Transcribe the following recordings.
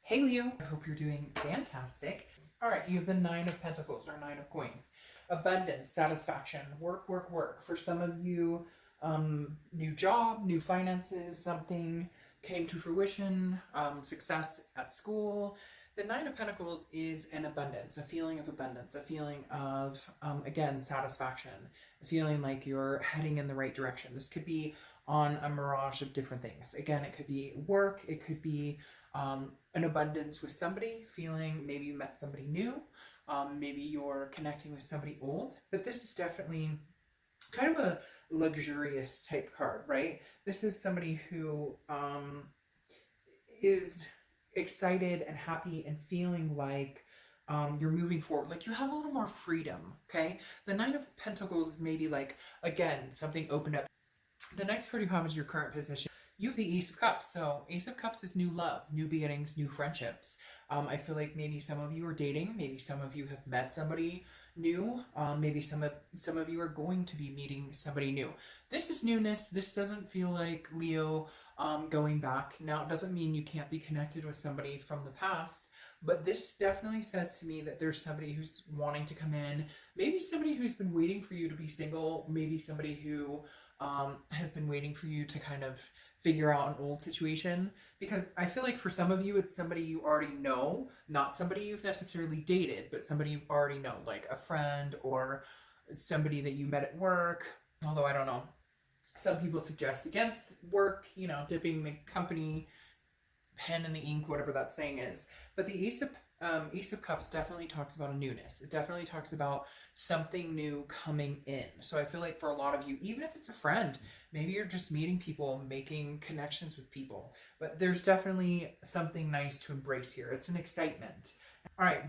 Hey Leo, I hope you're doing fantastic. All right, you have the Nine of Pentacles or Nine of Coins. Abundance, satisfaction, work, work, work. For some of you, new job, new finances, something came to fruition, success at school. The Nine of Pentacles is an abundance, a feeling of abundance, a feeling of, again, satisfaction, a feeling like you're heading in the right direction. This could be on a mirage of different things. Again, it could be work, it could be an abundance with somebody, feeling maybe you met somebody new, maybe you're connecting with somebody old, but this is definitely kind of a luxurious type card, right? This is somebody who is excited and happy and feeling like you're moving forward, like you have a little more freedom, okay? The Nine of Pentacles is maybe like, again, something opened up. The next card you have is your current position. You have the Ace of Cups. So Ace of Cups is new love, new beginnings, new friendships. I feel like maybe some of you are dating. Maybe some of you have met somebody new. Maybe some of you are going to be meeting somebody new. This is newness. This doesn't feel like Leo going back. Now, it doesn't mean you can't be connected with somebody from the past, but this definitely says to me that there's somebody who's wanting to come in. Maybe somebody who's been waiting for you to be single. Maybe somebody who has been waiting for you to kind of figure out an old situation, because I feel like for some of you it's somebody you already know, not somebody you've necessarily dated, but somebody you've already known, like a friend or somebody that you met at work. Although I don't know, some people suggest against work, you know, dipping the company pen in the ink, whatever that saying is. But the Ace of Cups definitely talks about a newness. It definitely talks about something new coming in. So I feel like for a lot of you, even if it's a friend, maybe you're just meeting people, making connections with people, but there's definitely something nice to embrace here. It's an excitement. All right,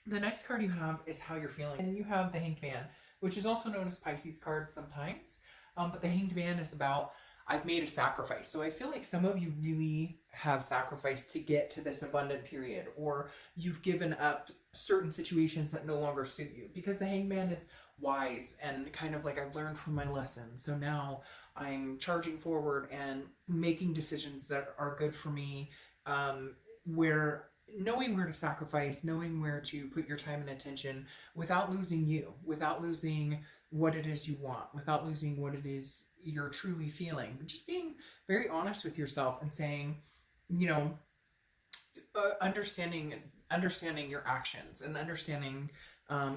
the next card you have is how you're feeling. And you have the Hanged Man, which is also known as Pisces card sometimes. But the Hanged Man is about, I've made a sacrifice. So I feel like some of you really have sacrificed to get to this abundant period, or you've given up certain situations that no longer suit you, because the Hanged Man is wise and kind of like, I've learned from my lessons. So now I'm charging forward and making decisions that are good for me, where knowing where to sacrifice, knowing where to put your time and attention without losing you, without losing what it is you want, without losing what it is you're truly feeling. Just being very honest with yourself and saying, you know, understanding your actions and understanding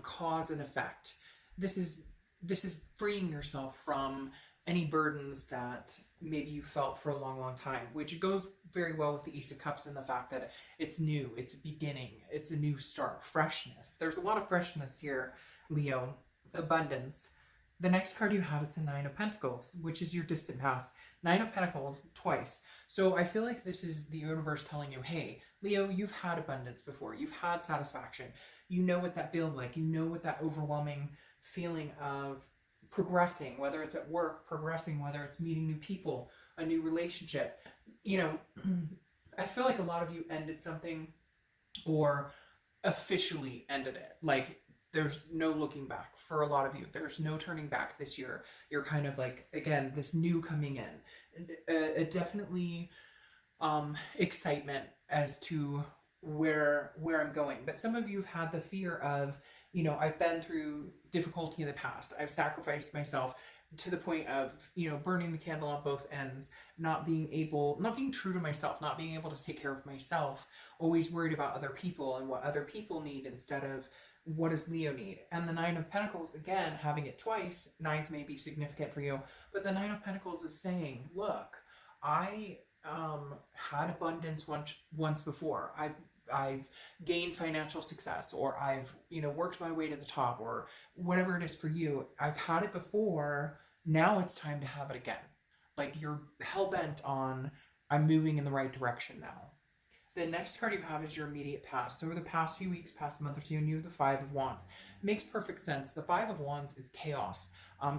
cause and effect. This is freeing yourself from any burdens that maybe you felt for a long, long time, which goes very well with the Ace of Cups and the fact that it's new, it's a beginning, it's a new start, freshness. There's a lot of freshness here, Leo. Abundance. The next card you have is the Nine of Pentacles, which is your distant past. Nine of Pentacles twice. So I feel like this is the universe telling you, hey, Leo, you've had abundance before. You've had satisfaction. You know what that feels like. You know what that overwhelming feeling of progressing, whether it's at work, progressing, whether it's meeting new people, a new relationship. You know, I feel like a lot of you ended something or officially ended it. Like, there's no looking back for a lot of you. There's no turning back this year. You're kind of like, again, this new coming in. Definitely excitement as to where I'm going. But some of you have had the fear of, you know, I've been through difficulty in the past. I've sacrificed myself to the point of, you know, burning the candle on both ends, not being true to myself, not being able to take care of myself, always worried about other people and what other people need instead of what does Leo need. And the Nine of Pentacles, again, having it twice, nines may be significant for you, but the Nine of Pentacles is saying, look, I had abundance once before. I've gained financial success, or I've, you know, worked my way to the top, or whatever it is for you. I've had it before. Now it's time to have it again. Like, you're hell-bent on, I'm moving in the right direction now. The next card you have is your immediate past. So over the past few weeks, past month or two, and you have the Five of Wands. Makes perfect sense. The Five of Wands is chaos,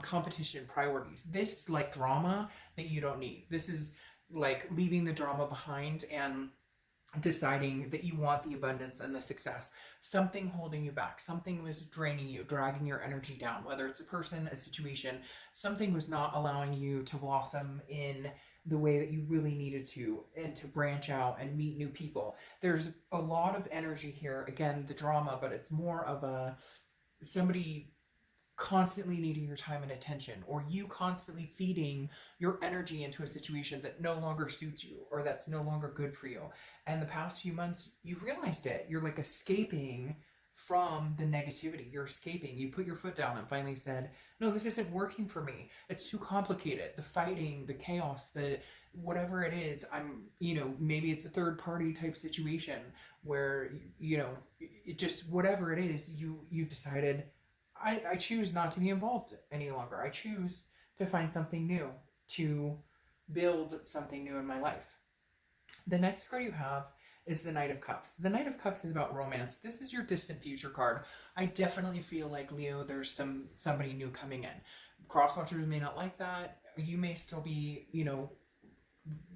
competition, priorities. This is like drama that you don't need. This is like leaving the drama behind and deciding that you want the abundance and the success. Something holding you back. Something was draining you, dragging your energy down, whether it's a person, a situation. Something was not allowing you to blossom in the way that you really needed to, and to branch out and meet new people. There's a lot of energy here. Again, the drama, but it's more of a somebody constantly needing your time and attention, or you constantly feeding your energy into a situation that no longer suits you or that's no longer good for you. And the past few months, you've realized it. You're like escaping from the negativity. You're escaping. You put your foot down and finally said, no, this isn't working for me. It's too complicated. The fighting, the chaos, the whatever it is, maybe it's a third party type situation where, it just, whatever it is, you decided, I choose not to be involved any longer. I choose to find something new, to build something new in my life. The next card you have is the Knight of Cups. The Knight of Cups is about romance. This is your distant future card. I definitely feel like, Leo, there's somebody new coming in. Crosswatchers may not like that. You may still be,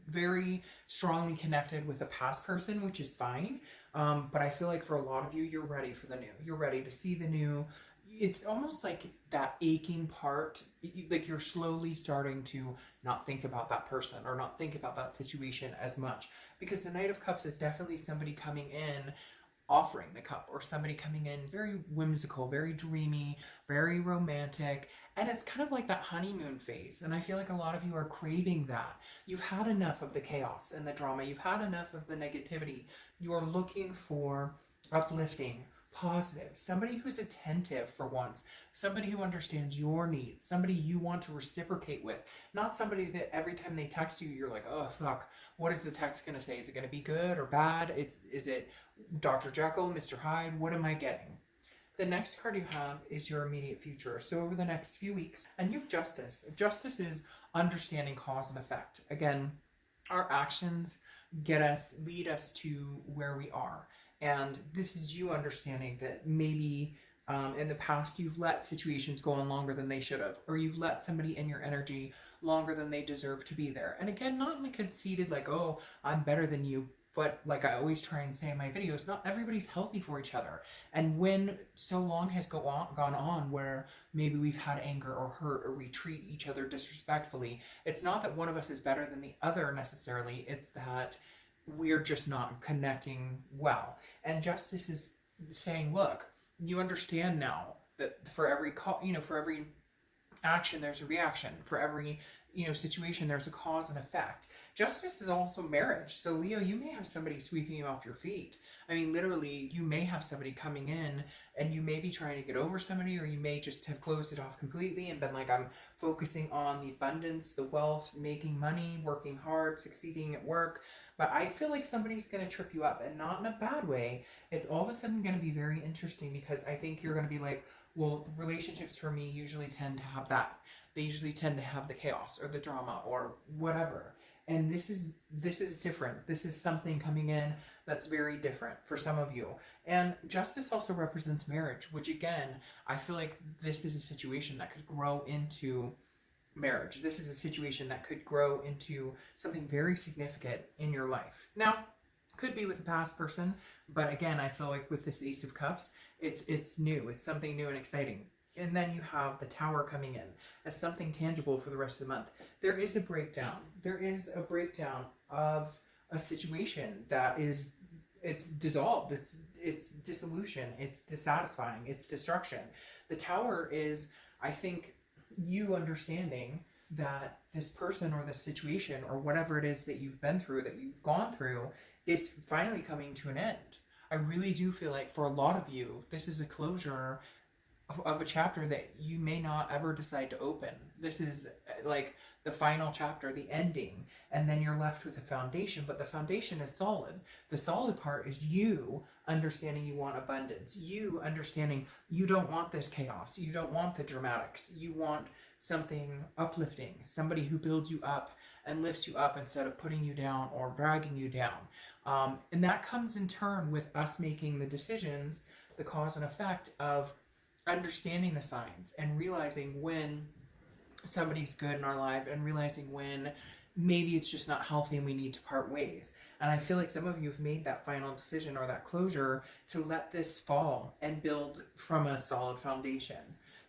very strongly connected with a past person, which is fine. But I feel like for a lot of you, you're ready for the new. You're ready to see the new. It's almost like that aching part, like you're slowly starting to not think about that person or not think about that situation as much, because the Knight of Cups is definitely somebody coming in offering the cup, or somebody coming in very whimsical, very dreamy, very romantic, and it's kind of like that honeymoon phase. And I feel like a lot of you are craving that. You've had enough of the chaos and the drama. You've had enough of the negativity. You're looking for uplifting, positive, somebody who's attentive for once, somebody who understands your needs, somebody you want to reciprocate with, not somebody that every time they text you, you're like, oh, fuck, what is the text going to say? Is it going to be good or bad? Is it Dr. Jekyll, Mr. Hyde? What am I getting? The next card you have is your immediate future. So over the next few weeks, and you have Justice. Justice is understanding cause and effect. Again, our actions lead us to where we are. And this is you understanding that maybe in the past you've let situations go on longer than they should have, or you've let somebody in your energy longer than they deserve to be there. And again, not in a conceited like, oh, I'm better than you, but like I always try and say in my videos, not everybody's healthy for each other. And when so long has gone on where maybe we've had anger or hurt, or we treat each other disrespectfully, it's not that one of us is better than the other necessarily, it's that we're just not connecting well. And Justice is saying, look, you understand now that for every for every action there's a reaction, for every situation there's a cause and effect. Justice is also marriage. So Leo, you may have somebody sweeping you off your feet. I mean, literally, you may have somebody coming in and you may be trying to get over somebody, or you may just have closed it off completely and been like, I'm focusing on the abundance, the wealth, making money, working hard, succeeding at work. But I feel like somebody's going to trip you up, and not in a bad way. It's all of a sudden going to be very interesting, because I think you're going to be like, well, relationships for me usually tend to have that. They usually tend to have the chaos or the drama or whatever. And this is different. This is something coming in that's very different for some of you. And Justice also represents marriage, which again, I feel like this is a situation that could grow into marriage. This is a situation that could grow into something very significant in your life. Now, could be with a past person, but again, I feel like with this Ace of Cups, it's new. It's something new and exciting. And then you have the Tower coming in as something tangible for the rest of the month. There is a breakdown. There is a breakdown of a situation that it's dissolved. It's dissolution. It's dissatisfying. It's destruction. The Tower is, I think, you understanding that this person or this situation or whatever it is that you've been through, that you've gone through, is finally coming to an end. I really do feel like for a lot of you, this is a closure of a chapter that you may not ever decide to open. This is like the final chapter, the ending, and then you're left with a foundation, but the foundation is solid. The solid part is you understanding you want abundance, you understanding you don't want this chaos, you don't want the dramatics, you want something uplifting, somebody who builds you up and lifts you up instead of putting you down or dragging you down. And that comes in turn with us making the decisions, the cause and effect of understanding the signs and realizing when somebody's good in our life, and realizing when maybe it's just not healthy and we need to part ways. And I feel like some of you have made that final decision or that closure to let this fall and build from a solid foundation.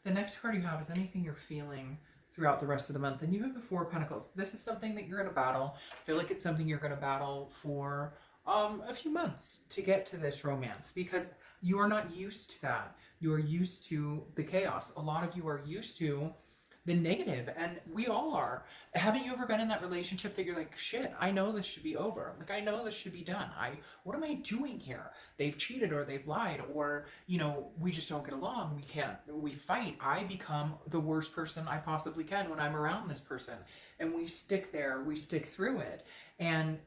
The next card you have is anything you're feeling throughout the rest of the month. And you have the Four of Pentacles. This is something that you're going to battle. I feel like it's something you're going to battle for a few months to get to this romance, because you are not used to that. You are used to the chaos. A lot of you are used to the negative, and we all are. Haven't you ever been in that relationship that you're like, shit, I know this should be over. Like, I know this should be done. What am I doing here? They've cheated, or they've lied, or, you know, we just don't get along. We fight. I become the worst person I possibly can when I'm around this person. And we stick there, we stick through it. And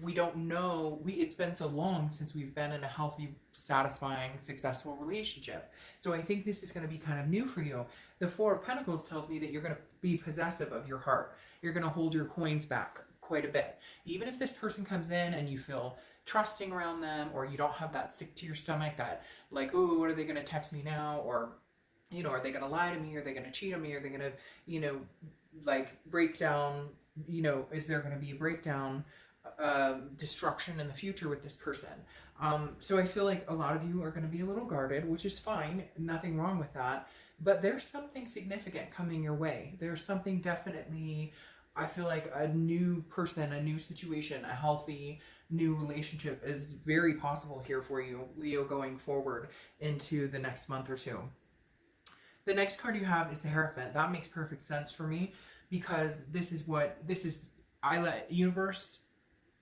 we don't know, it's been so long since we've been in a healthy, satisfying, successful relationship. So I think this is going to be kind of new for you. The Four of Pentacles tells me that you're going to be possessive of your heart. You're going to hold your coins back quite a bit. Even if this person comes in and you feel trusting around them, or you don't have that sick to your stomach, that like, oh, what are they going to text me now? Or, you know, are they going to lie to me? Are they going to cheat on me? Are they going to, you know, like break down, you know, is there going to be a breakdown, destruction in the future with this person? So I feel like a lot of you are going to be a little guarded, which is fine. Nothing wrong with that. But there's something significant coming your way. There's something definitely, I feel like a new person, a new situation, a healthy new relationship is very possible here for you, Leo, going forward into the next month or two. The next card you have is the Hierophant. That makes perfect sense for me, because I let universe,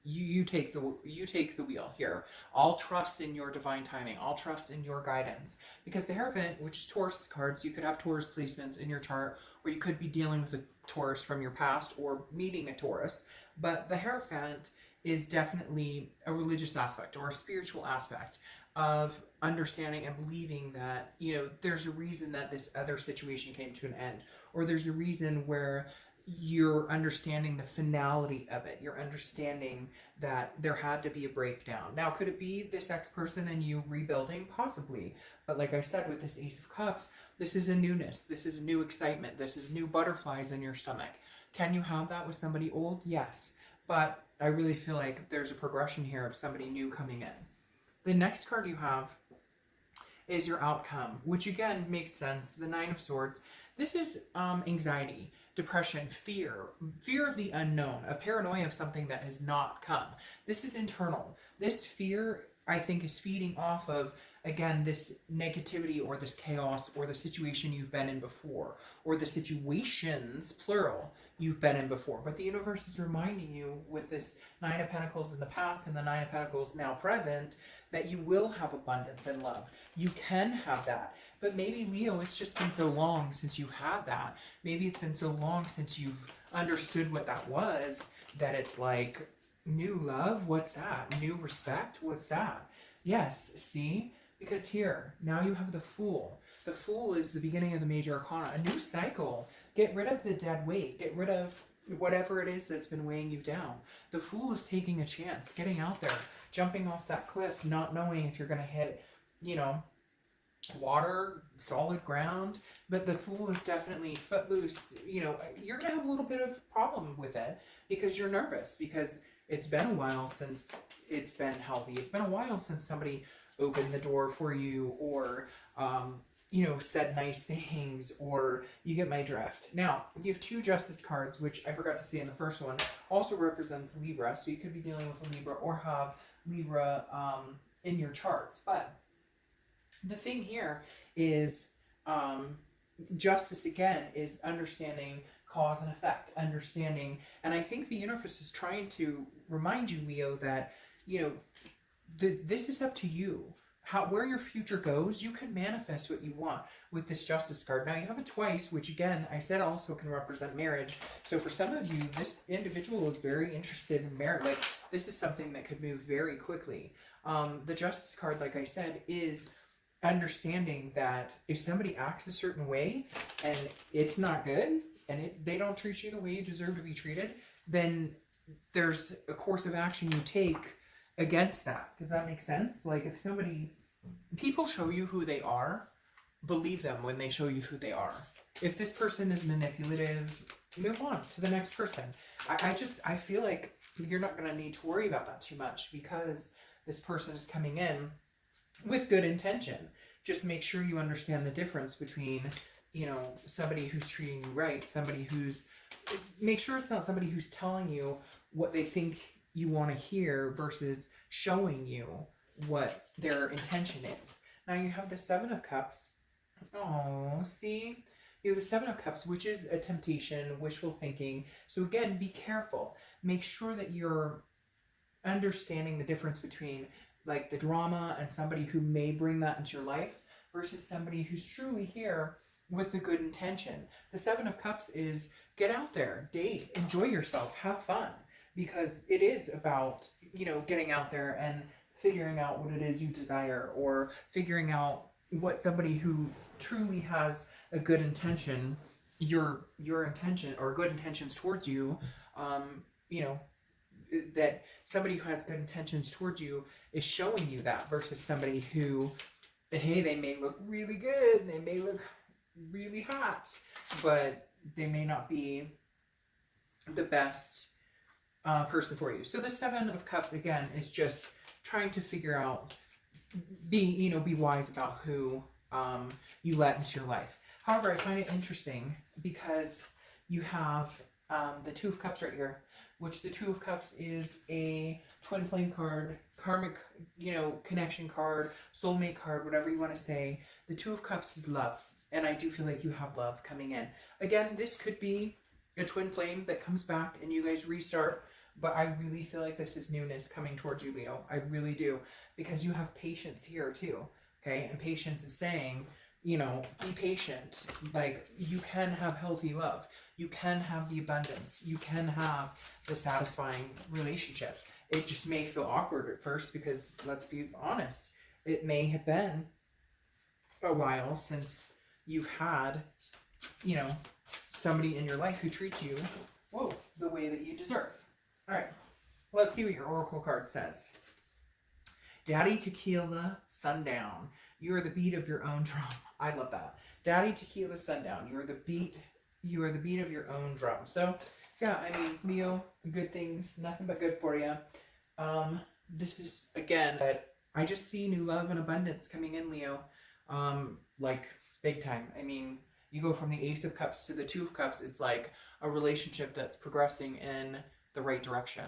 you take the wheel here. I'll trust in your divine timing. I'll trust in your guidance, because the Hierophant, which is Taurus cards, you could have Taurus placements in your chart, or you could be dealing with a Taurus from your past or meeting a Taurus. But the Hierophant is definitely a religious aspect or a spiritual aspect of understanding and believing that, you know, there's a reason that this other situation came to an end, or there's a reason where you're understanding the finality of it. You're understanding that there had to be a breakdown. Now, could it be this ex-person and you rebuilding? Possibly. But like I said, with this Ace of Cups, this is a newness. This is new excitement. This is new butterflies in your stomach. Can you have that with somebody old? Yes. But I really feel like there's a progression here of somebody new coming in. The next card you have is your outcome, which again makes sense. The Nine of Swords. This is anxiety, depression, fear of the unknown, a paranoia of something that has not come. This is internal. This fear, I think, is feeding off of, again, this negativity or this chaos or the situation you've been in before, or the situations, plural, you've been in before. But the universe is reminding you with this Nine of Pentacles in the past and the Nine of Pentacles now present that you will have abundance and love. You can have that. But maybe, Leo, it's just been so long since you've had that. Maybe it's been so long since you've understood what that was, that it's like, new love? What's that? New respect? What's that? Yes, see? Because here, now you have the Fool. The Fool is the beginning of the major arcana, a new cycle. Get rid of the dead weight. Get rid of whatever it is that's been weighing you down. The Fool is taking a chance, getting out there, jumping off that cliff, not knowing if you're going to hit, you know, water, solid ground. But the Fool is definitely footloose. You know, you're going to have a little bit of problem with it because you're nervous, because it's been a while since it's been healthy. It's been a while since somebody opened the door for you, or you know, said nice things, or you get my drift. Now, you have two Justice cards, which I forgot to say in the first one, also represents Libra. So you could be dealing with a Libra or have Libra in your charts. But the thing here is Justice, again, is understanding cause and effect, understanding. And I think the universe is trying to remind you, Leo, that, you know, this is up to you. Where your future goes, you can manifest what you want with this Justice card. Now, you have it twice, which again, I said also can represent marriage. So for some of you, this individual is very interested in marriage. Like, this is something that could move very quickly. The Justice card, like I said, is understanding that if somebody acts a certain way and it's not good, and they don't treat you the way you deserve to be treated, then there's a course of action you take against that. Does that make sense? Like, if people show you who they are, believe them when they show you who they are. If this person is manipulative, move on to the next person. I feel like you're not going to need to worry about that too much, because this person is coming in with good intention. Just make sure you understand the difference between you know, somebody who's treating you right, somebody who's, make sure it's not somebody who's telling you what they think you want to hear versus showing you what their intention is. Now you have the Seven of Cups. Oh, see? You have the Seven of Cups, which is a temptation, wishful thinking. So again, be careful. Make sure that you're understanding the difference between like the drama and somebody who may bring that into your life versus somebody who's truly here with a good intention. The Seven of Cups is get out there, date, enjoy yourself, have fun, because it is about, you know, getting out there and figuring out what it is you desire, or figuring out what somebody who truly has a good intention, your intention or good intentions towards you, you know, that somebody who has good intentions towards you is showing you that, versus somebody who, hey, they may look really good, they may look really hot, but they may not be the best person for you. So the Seven of Cups again is just trying to figure out, be wise about who you let into your life. However, I find it interesting because you have the Two of Cups right here, which the Two of Cups is a twin flame card, karmic, connection card, soulmate card, whatever you want to say. The Two of Cups is love, and I do feel like you have love coming in. Again, this could be a twin flame that comes back and you guys restart, but I really feel like this is newness coming towards you, Leo. I really do, because you have patience here too, okay? And patience is saying, be patient. Like, you can have healthy love. You can have the abundance. You can have the satisfying relationship. It just may feel awkward at first because, let's be honest, it may have been a while since you've had, somebody in your life who treats you, the way that you deserve. All right, let's see what your oracle card says. Daddy Tequila Sundown. You are the beat of your own drum. I love that. Daddy Tequila Sundown. You are the beat of your own drum. So, yeah, I mean, Leo, good things, nothing but good for you. This is, again, I just see new love and abundance coming in, Leo. Like, big time. I mean, you go from the Ace of Cups to the Two of Cups. It's like a relationship that's progressing in the right direction.